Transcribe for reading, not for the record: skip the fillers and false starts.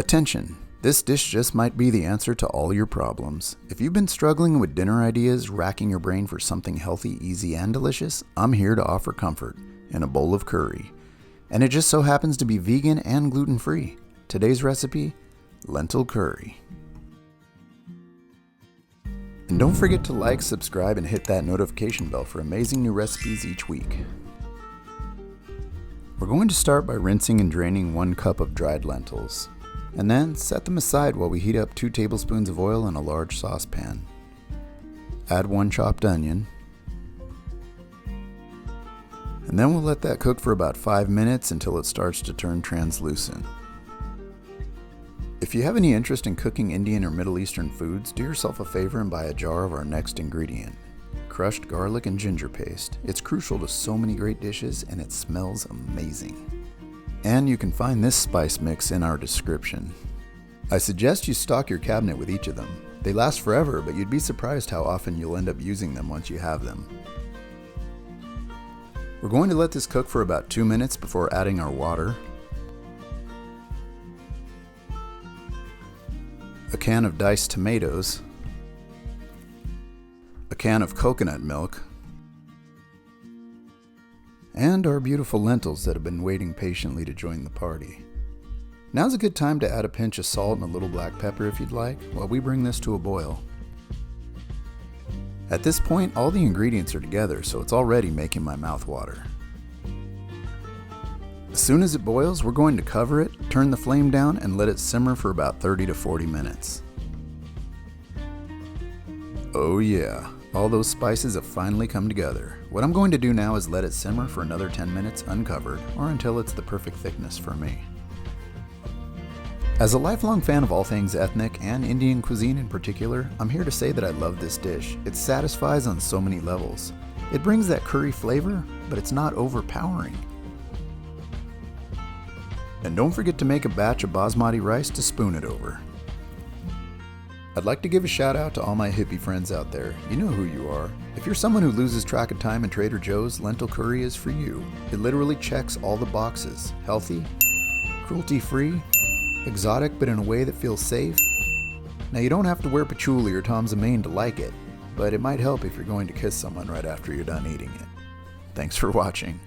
Attention! This dish just might be the answer to all your problems. If you've been struggling with dinner ideas, racking your brain for something healthy, easy, and delicious, I'm here to offer comfort in a bowl of curry. And it just so happens to be vegan and gluten-free. Today's recipe, lentil curry. And don't forget to like, subscribe, and hit that notification bell for amazing new recipes each week. We're going to start by rinsing and draining 1 cup of dried lentils. And then set them aside while we heat up 2 tablespoons of oil in a large saucepan. Add 1 chopped onion. And then we'll let that cook for about 5 minutes until it starts to turn translucent. If you have any interest in cooking Indian or Middle Eastern foods, do yourself a favor and buy a jar of our next ingredient, crushed garlic and ginger paste. It's crucial to so many great dishes and it smells amazing. And you can find this spice mix in our description. I suggest you stock your cabinet with each of them. They last forever, but you'd be surprised how often you'll end up using them once you have them. We're going to let this cook for about 2 minutes before adding our water, a can of diced tomatoes, a can of coconut milk, and our beautiful lentils that have been waiting patiently to join the party. Now's a good time to add a pinch of salt and a little black pepper if you'd like, while we bring this to a boil. At this point, all the ingredients are together, so it's already making my mouth water. As soon as it boils, we're going to cover it, turn the flame down, and let it simmer for about 30 to 40 minutes. Oh yeah, all those spices have finally come together. What I'm going to do now is let it simmer for another 10 minutes uncovered, or until it's the perfect thickness for me. As a lifelong fan of all things ethnic and Indian cuisine in particular, I'm here to say that I love this dish. It satisfies on so many levels. It brings that curry flavor, but it's not overpowering. And don't forget to make a batch of basmati rice to spoon it over. I'd like to give a shout out to all my hippie friends out there. You know who you are. If you're someone who loses track of time in Trader Joe's, lentil curry is for you. It literally checks all the boxes. Healthy, cruelty-free, exotic but in a way that feels safe. Now you don't have to wear patchouli or Tom's of Maine to like it, but it might help if you're going to kiss someone right after you're done eating it. Thanks for watching.